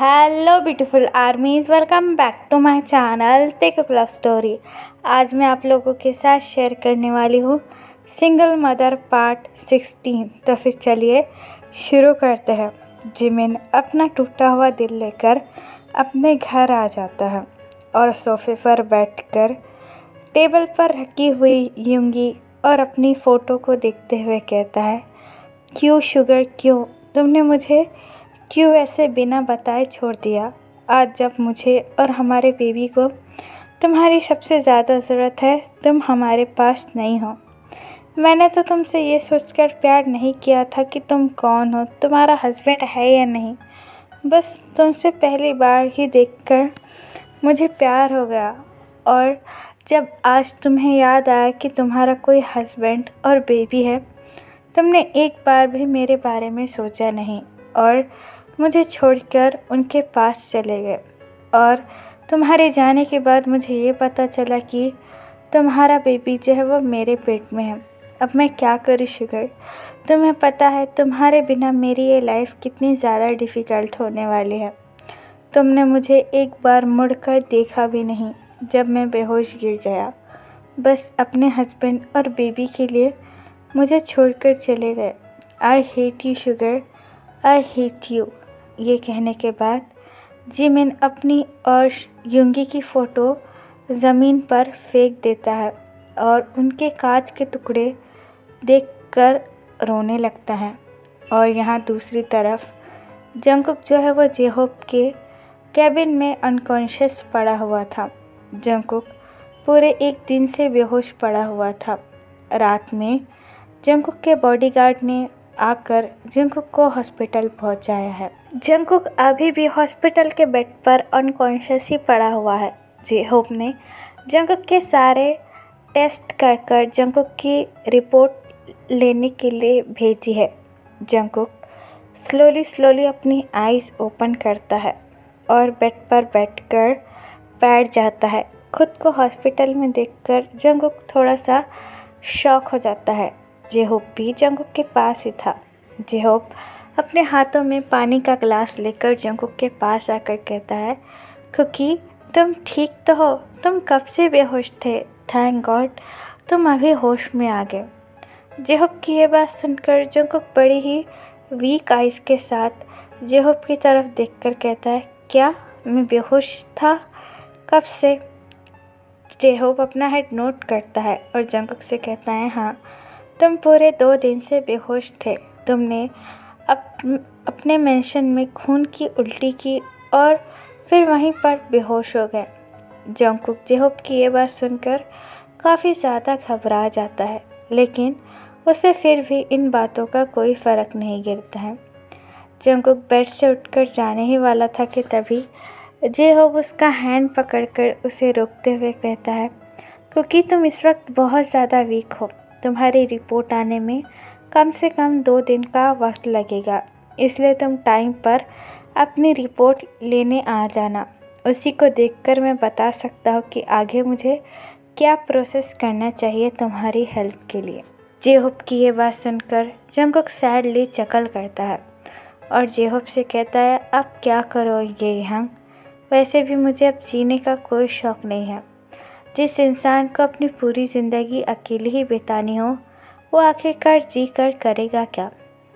Hello beautiful armies, welcome back to my channel tech love story. आज मैं आप लोगों के साथ शेयर करने वाली हूँ सिंगल मदर पार्ट 16। तो फिर चलिए शुरू करते हैं। जिमिन अपना टूटा हुआ दिल लेकर अपने घर आ जाता है और सोफे पर बैठकर टेबल पर रखी हुई यूंगी और अपनी फ़ोटो को देखते हुए कहता है, क्यों शुगर, क्यों तुमने मुझे क्यों ऐसे बिना बताए छोड़ दिया? आज जब मुझे और हमारे बेबी को तुम्हारी सबसे ज़्यादा ज़रूरत है, तुम हमारे पास नहीं हो। मैंने तो तुमसे ये सोचकर प्यार नहीं किया था कि तुम कौन हो, तुम्हारा हस्बैंड है या नहीं। बस तुमसे पहली बार ही देखकर मुझे प्यार हो गया। और जब आज तुम्हें याद आया कि तुम्हारा कोई हस्बैंड और बेबी है, तुमने एक बार भी मेरे बारे में सोचा नहीं और मुझे छोड़कर उनके पास चले गए। और तुम्हारे जाने के बाद मुझे ये पता चला कि तुम्हारा बेबी जो है वो मेरे पेट में है। अब मैं क्या करूँ शुगर? तुम्हें पता है तुम्हारे बिना मेरी ये लाइफ कितनी ज़्यादा डिफ़िकल्ट होने वाली है। तुमने मुझे एक बार मुड़कर देखा भी नहीं जब मैं बेहोश गिर गया। बस अपने हस्बैंड और बेबी के लिए मुझे छोड़कर चले गए। I hate you sugar, I hate you. ये कहने के बाद जिमिन अपनी और यूंगी की फ़ोटो ज़मीन पर फेंक देता है और उनके कांच के टुकड़े देखकर रोने लगता है। और यहाँ दूसरी तरफ जंगकुक जो है वो जेहोप के कैबिन में अनकॉन्शियस पड़ा हुआ था। जंगकुक पूरे एक दिन से बेहोश पड़ा हुआ था। रात में जंगकुक के बॉडीगार्ड ने आकर जंगकुक को हॉस्पिटल पहुंचाया है। जंगकुक अभी भी हॉस्पिटल के बेड पर अनकॉन्शियस ही पड़ा हुआ है। जेहोप ने जंगकुक के सारे टेस्ट कर जंगकुक की रिपोर्ट लेने के लिए भेजी है। जंगकुक स्लोली अपनी आईज ओपन करता है और बेड पर बैठकर बैठ जाता है। खुद को हॉस्पिटल में देखकर जंगकुक थोड़ा सा शॉक हो जाता है। जेहोप भी जंगकुक के पास ही था। जेहोप अपने हाथों में पानी का ग्लास लेकर जंगकुक के पास आकर कहता है, कुकी तुम ठीक तो हो? तुम कब से बेहोश थे? थैंक गॉड तुम अभी होश में आ गए। जेहोप की ये बात सुनकर जंगकुक बड़ी ही वीक आइज़ के साथ जेहोप की तरफ देखकर कहता है, क्या मैं बेहोश था? कब से? जेहोप अपना हेड नोट करता है और जंगकुक से कहता है, हाँ तुम पूरे 2 दिन से बेहोश थे। तुमने अपने मेंशन में खून की उल्टी की और फिर वहीं पर बेहोश हो गए। जंगकुक जेहोप की ये बात सुनकर काफ़ी ज़्यादा घबरा जाता है, लेकिन उसे फिर भी इन बातों का कोई फ़र्क नहीं गिरता है। जंगकुक बेड से उठकर जाने ही वाला था कि तभी जेहोप उसका हैंड पकड़कर उसे रोकते हुए कहता है, क्योंकि तुम इस वक्त बहुत ज़्यादा वीक हो। तुम्हारी रिपोर्ट आने में कम से कम 2 दिन का वक्त लगेगा, इसलिए तुम टाइम पर अपनी रिपोर्ट लेने आ जाना। उसी को देखकर मैं बता सकता हूँ कि आगे मुझे क्या प्रोसेस करना चाहिए तुम्हारी हेल्थ के लिए। जेहोप की ये बात सुनकर जंगकुक सैडली चकल करता है और जेहोप से कहता है, अब क्या करोगे यहाँ? वैसे भी मुझे अब जीने का कोई शौक़ नहीं है। जिस इंसान को अपनी पूरी ज़िंदगी अकेले ही बितानी हो, वो आखिरकार जी कर करेगा क्या?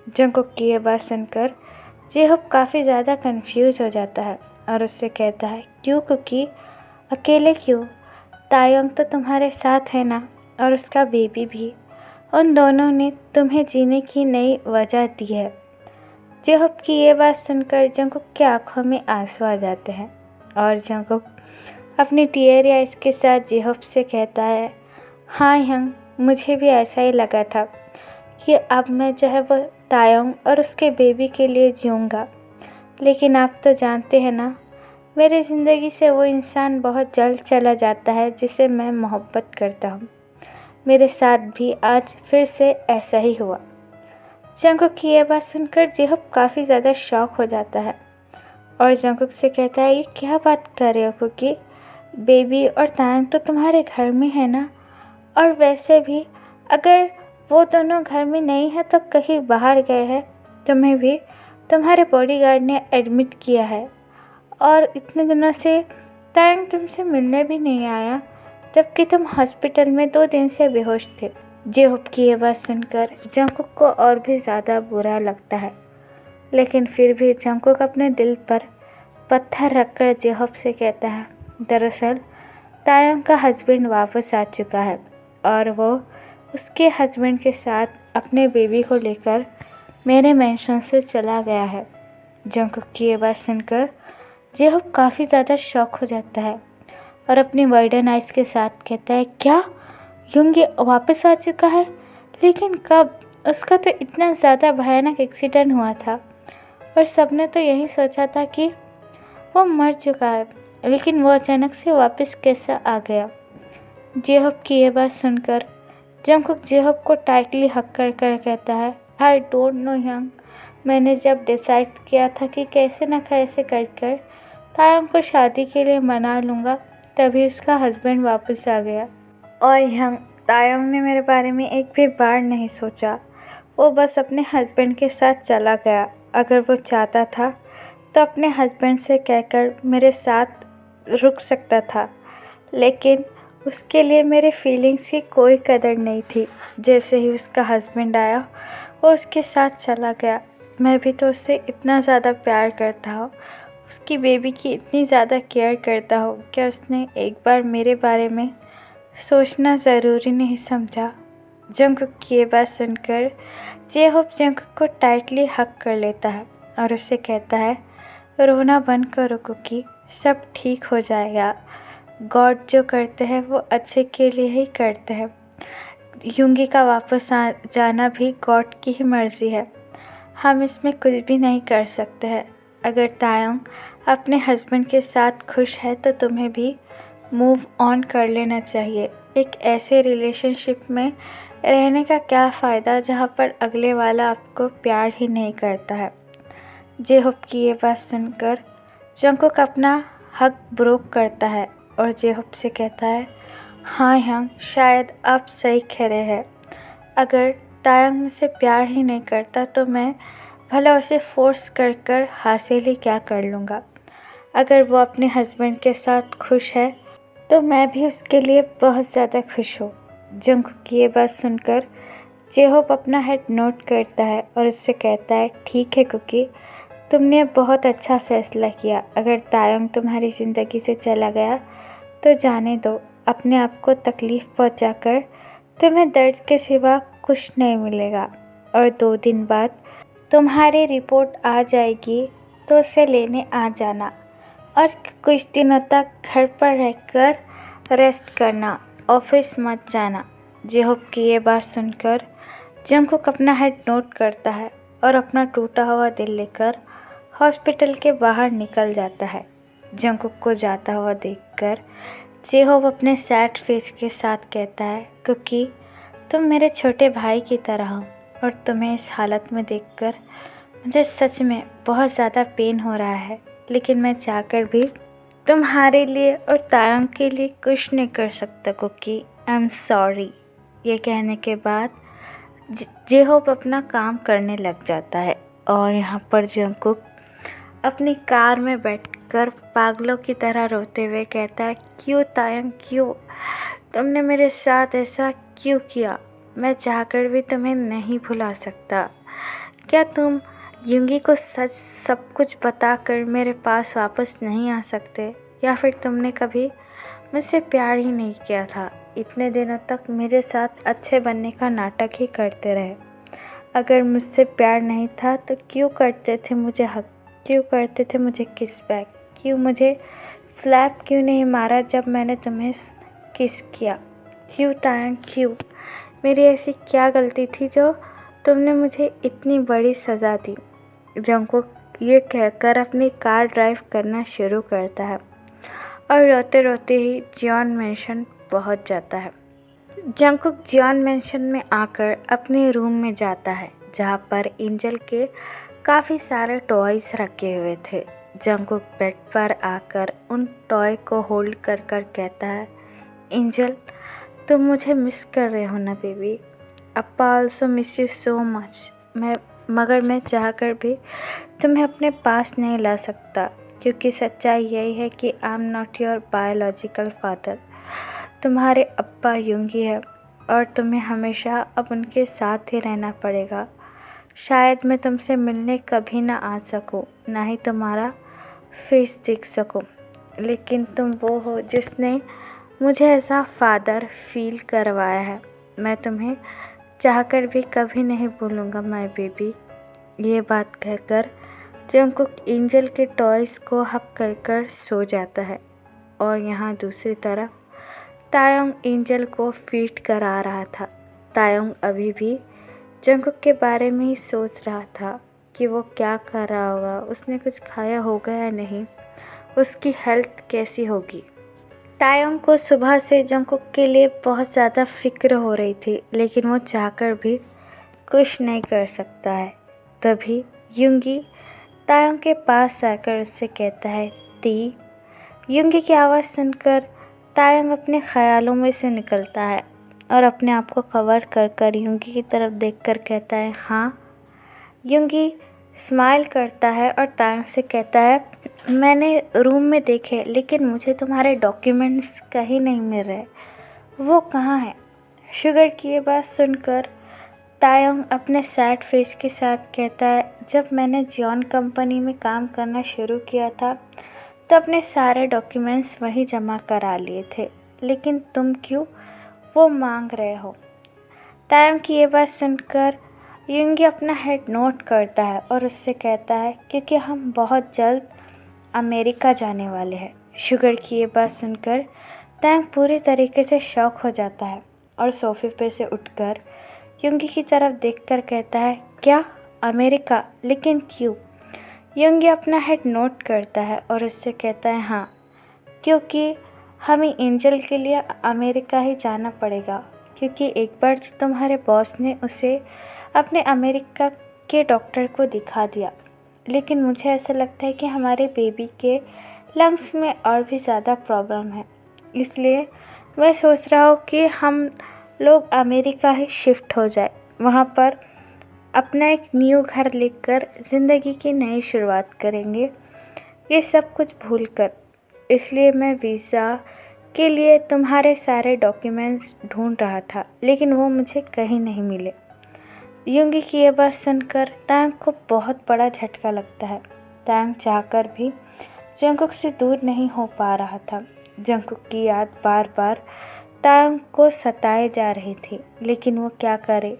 जंगकुक की ये बात सुनकर जेहोप काफ़ी ज़्यादा कंफ्यूज हो जाता है और उससे कहता है, क्यों कुकी? अकेले क्यों? तायोंग तो तुम्हारे साथ है ना, और उसका बेबी भी। उन दोनों ने तुम्हें जीने की नई वजह दी है। जेहोप की ये बात सुनकर जंगकुक की आंखों में आंसू आ जाते हैं और जंगकुक अपनी टीयर आइज के साथ जेहोप से कहता है, हाँ यंग, मुझे भी ऐसा ही लगा था कि अब मैं जो है वो तायोंग और उसके बेबी के लिए जीऊँगा। लेकिन आप तो जानते हैं ना, मेरी ज़िंदगी से वो इंसान बहुत जल्द चला जाता है जिसे मैं मोहब्बत करता हूँ। मेरे साथ भी आज फिर से ऐसा ही हुआ। जंगकुक की यह बात सुनकर जेहोप काफ़ी ज़्यादा शॉक हो जाता है और जंगकुक से कहता है, ये क्या बात कर रहे हो कुकी? बेबी और तायंग तो तुम्हारे घर में है ना, और वैसे भी अगर वो दोनों घर में नहीं है तो कहीं बाहर गए हैं। तुम्हें भी तुम्हारे बॉडीगार्ड ने एडमिट किया है और इतने दिनों से तायंग तुमसे मिलने भी नहीं आया, जबकि तुम हॉस्पिटल में 2 दिन से बेहोश थे। जेहोप की ये बात सुनकर जंगकुक को और भी ज़्यादा बुरा लगता है, लेकिन फिर भी जंगकुक अपने दिल पर पत्थर रखकर जेहोप से कहता है, दरअसल तायंग का हस्बैंड वापस आ चुका है और वो उसके हस्बैंड के साथ अपने बेबी को लेकर मेरे मेंशन से चला गया है। जंगकुक की ये बात सुनकर जेहोप काफ़ी ज़्यादा शॉक हो जाता है और अपनी वाइडन आइज के साथ कहता है, क्या युंगी वापस आ चुका है? लेकिन कब? उसका तो इतना ज़्यादा भयानक एक्सीडेंट हुआ था और सबने तो यही सोचा था कि वो मर चुका है, लेकिन वो अचानक से वापस कैसे आ गया? जेहोप की ये बात सुनकर जंगकुक जेहोप को टाइटली हक कर कर कहता है, आई डोंट नो यंग, मैंने जब डिसाइड किया था कि कैसे न कैसे कर तायंग को शादी के लिए मना लूँगा, तभी उसका हस्बैंड वापस आ गया। और यंग, तायंग ने मेरे बारे में एक भी बार नहीं सोचा, वो बस अपने हस्बैंड के साथ चला गया। अगर वो चाहता था तो अपने हस्बैंड से कहकर मेरे साथ रुक सकता था, लेकिन उसके लिए मेरे फीलिंग्स की कोई कदर नहीं थी। जैसे ही उसका हस्बैंड आया वो उसके साथ चला गया। मैं भी तो उससे इतना ज़्यादा प्यार करता हूँ, उसकी बेबी की इतनी ज़्यादा केयर करता हूँ, क्या उसने एक बार मेरे बारे में सोचना ज़रूरी नहीं समझा? जंगकुक की ये बात सुनकर जेहोप जंगकुक को टाइटली हक कर लेता है और उससे कहता है, रोना बंद करो कुकी, सब ठीक हो जाएगा। गॉड जो करते हैं वो अच्छे के लिए ही करते हैं। युंगी का वापस आ जाना भी गॉड की ही मर्ज़ी है, हम इसमें कुछ भी नहीं कर सकते हैं। अगर तायंग अपने हस्बैंड के साथ खुश है तो तुम्हें भी मूव ऑन कर लेना चाहिए। एक ऐसे रिलेशनशिप में रहने का क्या फ़ायदा जहाँ पर अगले वाला आपको प्यार ही नहीं करता है। जेहोप की ये बात सुनकर जंगकुक अपना हक ब्रोक करता है और जेहोप से कहता है, हाँ यंग, शायद आप सही कह रहे हैं। अगर तायंग मुझसे प्यार ही नहीं करता तो मैं भला उसे फोर्स कर हासिल ही क्या कर लूँगा। अगर वो अपने हस्बैंड के साथ खुश है तो मैं भी उसके लिए बहुत ज़्यादा खुश हूँ। जंगकुक की ये बात सुनकर जेहोप अपना हेड नोट करता है और उससे कहता है, ठीक है कुकी, तुमने बहुत अच्छा फैसला किया। अगर तायंग तुम्हारी ज़िंदगी से चला गया तो जाने दो, अपने आप को तकलीफ़ पहुंचाकर तुम्हें दर्द के सिवा कुछ नहीं मिलेगा। और 2 दिन बाद तुम्हारी रिपोर्ट आ जाएगी तो उसे लेने आ जाना और कुछ दिनों तक घर पर रहकर रेस्ट करना, ऑफिस मत जाना। जेहोप की ये बात सुनकर जंगकुक अपना हेड नोट करता है और अपना टूटा हुआ दिल लेकर हॉस्पिटल के बाहर निकल जाता है। जंगकुक को जाता हुआ देखकर जेहोप अपने सैड फेस के साथ कहता है, क्योंकि तुम मेरे छोटे भाई की तरह हो और तुम्हें इस हालत में देखकर मुझे सच में बहुत ज़्यादा पेन हो रहा है, लेकिन मैं चाहकर भी तुम्हारे लिए और तायंग के लिए कुछ नहीं कर सकता कुकी, आई एम सॉरी। ये कहने के बाद जेहोप अपना काम करने लग जाता है और यहाँ पर जंगकुक अपनी कार में बैठकर पागलों की तरह रोते हुए कहता है, क्यों तायंग, क्यों तुमने मेरे साथ ऐसा क्यों किया? मैं चाहकर भी तुम्हें नहीं भुला सकता। क्या तुम युंगी को सच सब कुछ बताकर मेरे पास वापस नहीं आ सकते, या फिर तुमने कभी मुझसे प्यार ही नहीं किया था? इतने दिनों तक मेरे साथ अच्छे बनने का नाटक ही करते रहे। अगर मुझसे प्यार नहीं था तो क्यों करते थे मुझे हक, क्यों करते थे मुझे किस बैक, क्यों मुझे स्लैप क्यों नहीं मारा जब मैंने तुम्हें किस किया? क्यों तायंग, क्यों? मेरी ऐसी क्या गलती थी जो तुमने मुझे इतनी बड़ी सज़ा दी? जंगकुक ये कहकर अपनी कार ड्राइव करना शुरू करता है और रोते रोते ही जियोन मैंशन पहुंच जाता है। जंगकुक जियोन मैंशन में आकर अपने रूम में जाता है, जहां पर एंजल के काफ़ी सारे टॉयज़ रखे हुए थे। जंगकुक बेड पर आकर उन टॉय को होल्ड कर कर कहता है, एंजल, तुम मुझे मिस कर रहे हो ना baby? Appa also miss you so much. मगर मैं चाहकर भी तुम्हें अपने पास नहीं ला सकता। क्योंकि सच्चाई यही है कि I am not your biological father. तुम्हारे अब्बा यूंगी है और तुम्हें हमेशा अब उनके साथ ही रहना पड़ेगा। शायद मैं तुमसे मिलने कभी ना आ सकूं, ना ही तुम्हारा फेस देख सकूं, लेकिन तुम वो हो जिसने मुझे ऐसा फादर फील करवाया है। मैं तुम्हें चाहकर भी कभी नहीं भूलूंगा माय बेबी। ये बात कहकर जंगकुक एंजल के टॉयज को हक कर सो जाता है और यहाँ दूसरी तरफ तायोंग एंजल को फीड करा रहा था। तायोंग अभी भी जंगकुक के बारे में ही सोच रहा था कि वो क्या कर रहा होगा, उसने कुछ खाया होगा या नहीं, उसकी हेल्थ कैसी होगी। तायोंग को सुबह से जंगकुक के लिए बहुत ज़्यादा फिक्र हो रही थी, लेकिन वो चाहकर भी कुछ नहीं कर सकता है। तभी युंगी तायोंग के पास आकर उससे कहता है, ती। युंगी की आवाज़ सुनकर तायोंग अपने ख्यालों में से निकलता है और अपने आप को कवर कर युंगी की तरफ देखकर कहता है, हाँ। युंगी स्माइल करता है और तायोंग से कहता है, मैंने रूम में देखे लेकिन मुझे तुम्हारे डॉक्यूमेंट्स कहीं नहीं मिल रहे, वो कहाँ हैं? शुगर की ये बात सुनकर तायोंग अपने सैड फेस के साथ कहता है, जब मैंने जियोन कंपनी में काम करना शुरू किया था तो अपने सारे डॉक्यूमेंट्स वहीं जमा करा लिए थे, लेकिन तुम क्यों वो मांग रहे हो? तायोंग की ये बात सुनकर युंगी अपना हेड नोट करता है और उससे कहता है, क्योंकि हम बहुत जल्द अमेरिका जाने वाले हैं। शुगर की ये बात सुनकर तायोंग पूरी तरीके से शॉक हो जाता है और सोफे पे से उठकर युंगी की तरफ देखकर कहता है, क्या अमेरिका? लेकिन क्यों? युंगी अपना हेड नोट करता है और उससे कहता है, हाँ, क्योंकि हमें एंजल के लिए अमेरिका ही जाना पड़ेगा, क्योंकि एक बार तुम्हारे बॉस ने उसे अपने अमेरिका के डॉक्टर को दिखा दिया, लेकिन मुझे ऐसा लगता है कि हमारे बेबी के लंग्स में और भी ज़्यादा प्रॉब्लम है, इसलिए मैं सोच रहा हूँ कि हम लोग अमेरिका ही शिफ्ट हो जाए, वहाँ पर अपना एक न्यू घर लेकर ज़िंदगी की नई शुरुआत करेंगे, ये सब कुछ भूलकर। इसलिए मैं वीज़ा के लिए तुम्हारे सारे डॉक्यूमेंट्स ढूंढ रहा था, लेकिन वो मुझे कहीं नहीं मिले। युंगी की ये बात सुनकर तायोंग को बहुत बड़ा झटका लगता है। तायोंग चाहकर भी जंगकुक से दूर नहीं हो पा रहा था। जंगकुक की याद बार बार तायोंग को सताए जा रही थी, लेकिन वो क्या करे?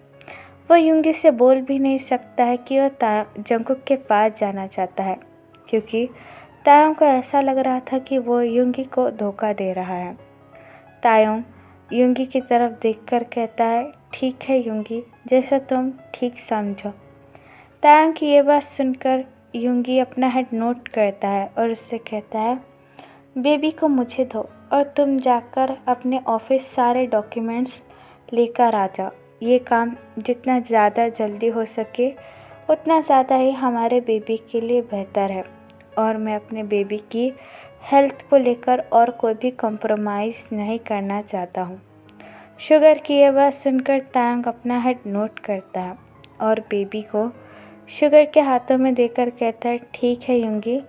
वो युंगी से बोल भी नहीं सकता है कि वह जंगकुक के पास जाना चाहता है, क्योंकि तायोंग को ऐसा लग रहा था कि वो युंगी को धोखा दे रहा है। तायोंग युंगी की तरफ देखकर कहता है, ठीक है युंगी, जैसा तुम ठीक समझो। तायोंग की ये बात सुनकर युंगी अपना हेड नोट करता है और उससे कहता है, बेबी को मुझे दो और तुम जाकर अपने ऑफिस सारे डॉक्यूमेंट्स लेकर आ जाओ। ये काम जितना ज़्यादा जल्दी हो सके उतना ज़्यादा ही हमारे बेबी के लिए बेहतर है, और मैं अपने बेबी की हेल्थ को लेकर और कोई भी कॉम्प्रोमाइज़ नहीं करना चाहता हूँ। शुगर की ये बात सुनकर तायोंग अपना हेड नोट करता है और बेबी को शुगर के हाथों में देकर कहता है, ठीक है युंगी,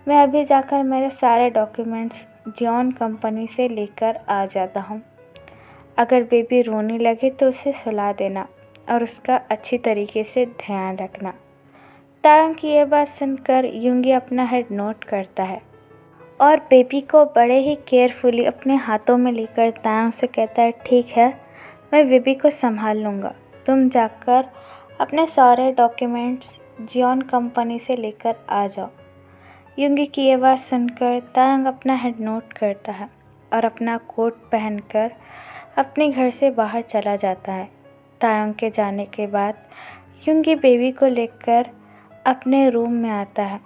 मैं अभी जाकर मेरे सारे डॉक्यूमेंट्स जियोन कंपनी से लेकर आ जाता हूँ। अगर बेबी रोने लगे तो उसे सुला देना और उसका अच्छी तरीके से ध्यान रखना। तायोंग की ये बात सुनकर युंगी अपना हेड नोट करता है और बेबी को बड़े ही केयरफुली अपने हाथों में लेकर तायोंग से कहता है, ठीक है, मैं बेबी को संभाल लूँगा, तुम जाकर अपने सारे डॉक्यूमेंट्स जियोन कंपनी से लेकर आ जाओ। युंगी की ये बात सुनकर तायोंग अपना हेड नोट करता है और अपना कोट पहनकर अपने घर से बाहर चला जाता है। तायोंग के जाने के बाद युंगी बेबी को लेकर अपने रूम में आता है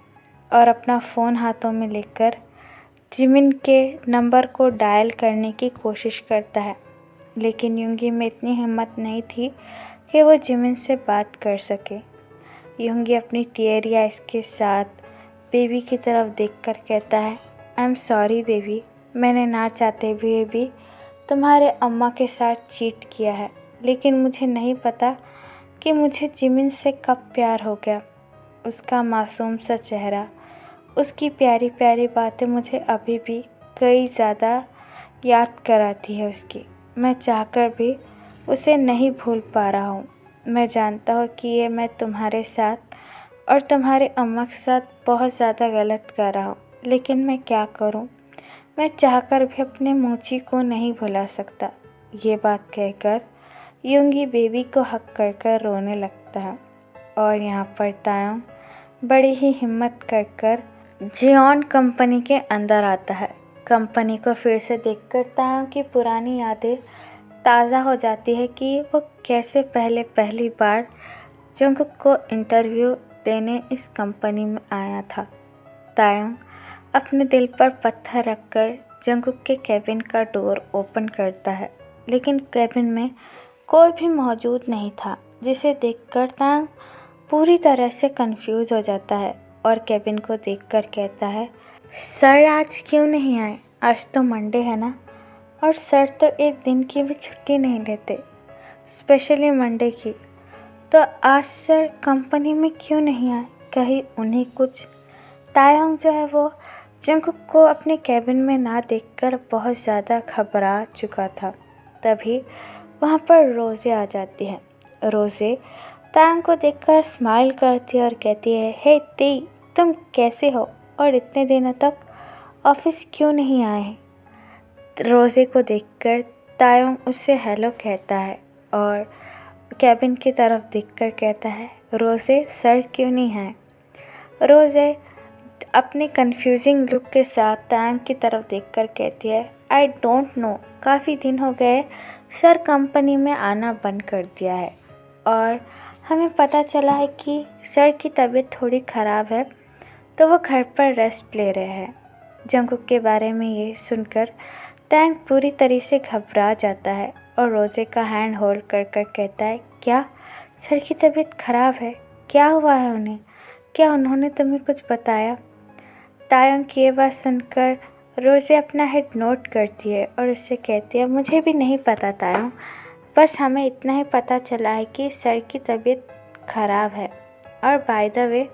और अपना फ़ोन हाथों में लेकर जिमिन के नंबर को डायल करने की कोशिश करता है, लेकिन युंगी में इतनी हिम्मत नहीं थी कि वो जिमिन से बात कर सके। युंगी अपनी टीयर आइज़ के साथ बेबी की तरफ देखकर कहता है, आई एम सॉरी बेबी, मैंने ना चाहते हुए भी तुम्हारे अम्मा के साथ चीट किया है, लेकिन मुझे नहीं पता कि मुझे जिमिन से कब प्यार हो गया। उसका मासूम सा चेहरा उसकी प्यारी प्यारी बातें मुझे अभी भी कई ज़्यादा याद कराती है उसकी। मैं चाहकर भी उसे नहीं भूल पा रहा हूँ। मैं जानता हूँ कि ये मैं तुम्हारे साथ और तुम्हारी अम्मा के साथ बहुत ज़्यादा गलत कर रहा हूँ, लेकिन मैं क्या करूँ। मैं चाहकर भी अपने मूची को नहीं भुला सकता। ये बात कहकर यूंगी बेबी को हक कर कर रोने लगता है और यहाँ पर तायंग बड़ी ही हिम्मत कर जियोन कंपनी के अंदर आता है। कंपनी को फिर से देखकर तायंग की पुरानी यादें ताज़ा हो जाती है कि वो कैसे पहली बार जंगकुक को इंटरव्यू देने इस कंपनी में आया था। तायंग अपने दिल पर पत्थर रखकर जंगकुक के केबिन का डोर ओपन करता है, लेकिन केबिन में कोई भी मौजूद नहीं था, जिसे देखकर तायंग पूरी तरह से कंफ्यूज हो जाता है और केबिन को देखकर कहता है, सर आज क्यों नहीं आए? आज तो मंडे है ना, और सर तो एक दिन की भी छुट्टी नहीं लेते, स्पेशली मंडे की। तो आज सर कंपनी में क्यों नहीं आए? कहीं उन्हें कुछ। तायंग जो है वो जंगकुक को अपने केबिन में ना देखकर बहुत ज़्यादा घबरा चुका था। तभी वहाँ पर रोज़े आ जाती है। रोज़े तायंग को देखकर स्माइल करती है और कहती है, हे ती, तुम कैसे हो और इतने दिनों तक ऑफिस क्यों नहीं आए? रोज़े को देखकर तायंग उससे हेलो कहता है और केबिन की तरफ देखकर कहता है, रोज़े सर क्यों नहीं है? रोज़े अपने कंफ्यूजिंग लुक के साथ तायंग की तरफ देखकर कहती है, आई डोंट नो, काफ़ी दिन हो गए सर कंपनी में आना बंद कर दिया है और हमें पता चला है कि सर की तबीयत थोड़ी ख़राब है, तो वो घर पर रेस्ट ले रहे हैं। जंगकुक के बारे में ये सुनकर तायंग पूरी तरह से घबरा जाता है और रोज़े का हैंड होल्ड कर कर कहता है, क्या सर की तबीयत ख़राब है? क्या हुआ है उन्हें? क्या उन्होंने तुम्हें कुछ बताया? तायंग की ये बात सुनकर रोज़े अपना हेड नोट करती है और उससे कहती है, मुझे भी नहीं पता तायंग, बस हमें इतना ही पता चला है कि सर की तबीयत ख़राब है। और बाय द वे,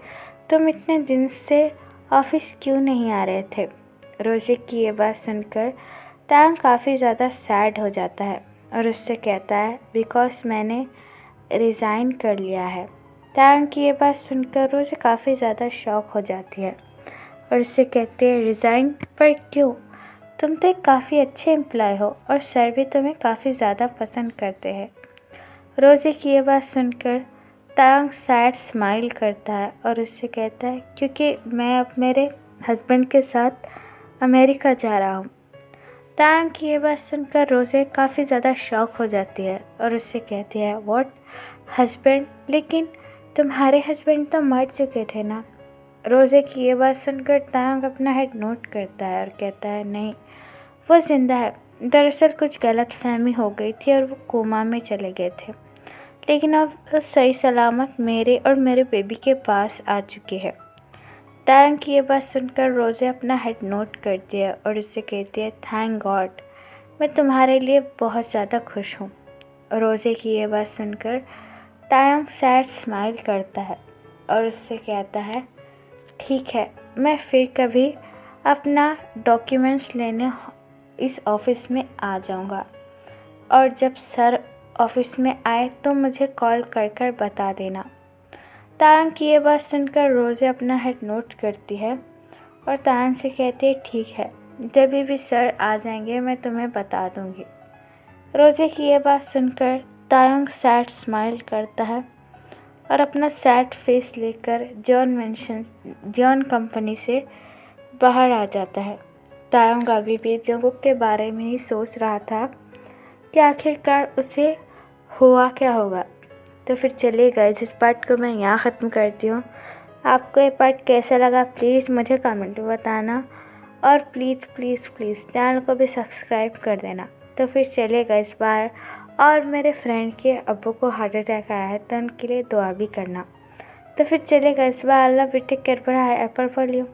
तुम इतने दिन से ऑफिस क्यों नहीं आ रहे थे? रोज़े की ये बात सुनकर तायंग काफ़ी ज़्यादा सैड हो जाता है और उससे कहता है, बिकॉज मैंने रिज़ाइन कर लिया है। तायंग की ये बात सुनकर रोज़े काफ़ी ज़्यादा शॉक हो जाती है और उससे कहते हैं, रिज़ाइन? पर क्यों? तुम तो एक काफ़ी अच्छे एम्प्लॉय हो और सर भी तुम्हें काफ़ी ज़्यादा पसंद करते हैं। रोज़े की ये बात सुनकर तायंग सैड स्माइल करता है और उससे कहता है, क्योंकि मैं अब मेरे हस्बैंड के साथ अमेरिका जा रहा हूँ। तायंग की ये बात सुनकर रोज़े काफ़ी ज़्यादा शॉक हो जाती है और उससे कहती है, व्हाट? हस्बैंड? लेकिन तुम्हारे हस्बैंड तो मर चुके थे ना। रोज़े की ये बात सुनकर तायंग अपना हेड नोट करता है और कहता है, नहीं, वो ज़िंदा है। दरअसल कुछ गलतफहमी हो गई थी और वो कोमा में चले गए थे, लेकिन अब वो सही सलामत मेरे और मेरे बेबी के पास आ चुके हैं। तायंग की ये बात सुनकर रोज़े अपना हेड नोट करती है और उससे कहती है, थैंक गॉड, मैं तुम्हारे लिए बहुत ज़्यादा खुश हूँ। रोज़े की ये बात सुनकर तायंग सैड स्माइल करता है और उससे कहता है, ठीक है, मैं फिर कभी अपना डॉक्यूमेंट्स लेने इस ऑफ़िस में आ जाऊंगा और जब सर ऑफ़िस में आए तो मुझे कॉल कर कर बता देना। तायंग की ये बात सुनकर रोज़े अपना हेड नोट करती है और तायंग से कहती है, ठीक है, जब भी सर आ जाएंगे मैं तुम्हें बता दूंगी। रोज़े की ये बात सुनकर तायंग सैड स्माइल करता है और अपना सैड फेस लेकर जॉन कंपनी से बाहर आ जाता है। तायंग अभी भी जंगकुक के बारे में ही सोच रहा था कि आखिरकार उसे हुआ क्या होगा। तो फिर चलिए गाइस, इस पार्ट को मैं यहाँ ख़त्म करती हूँ। आपको ये पार्ट कैसा लगा प्लीज़ मुझे कमेंट में बताना और प्लीज़ प्लीज़ प्लीज़ चैनल को भी सब्सक्राइब कर देना। तो फिर चलिए गाइस, बाय। और मेरे फ्रेंड के अब्बू को हार्ट अटैक आया है तो उनके लिए दुआ भी करना। तो फिर चलिए गाइस, बाय। अल्लाह, take care, bye, apple for you.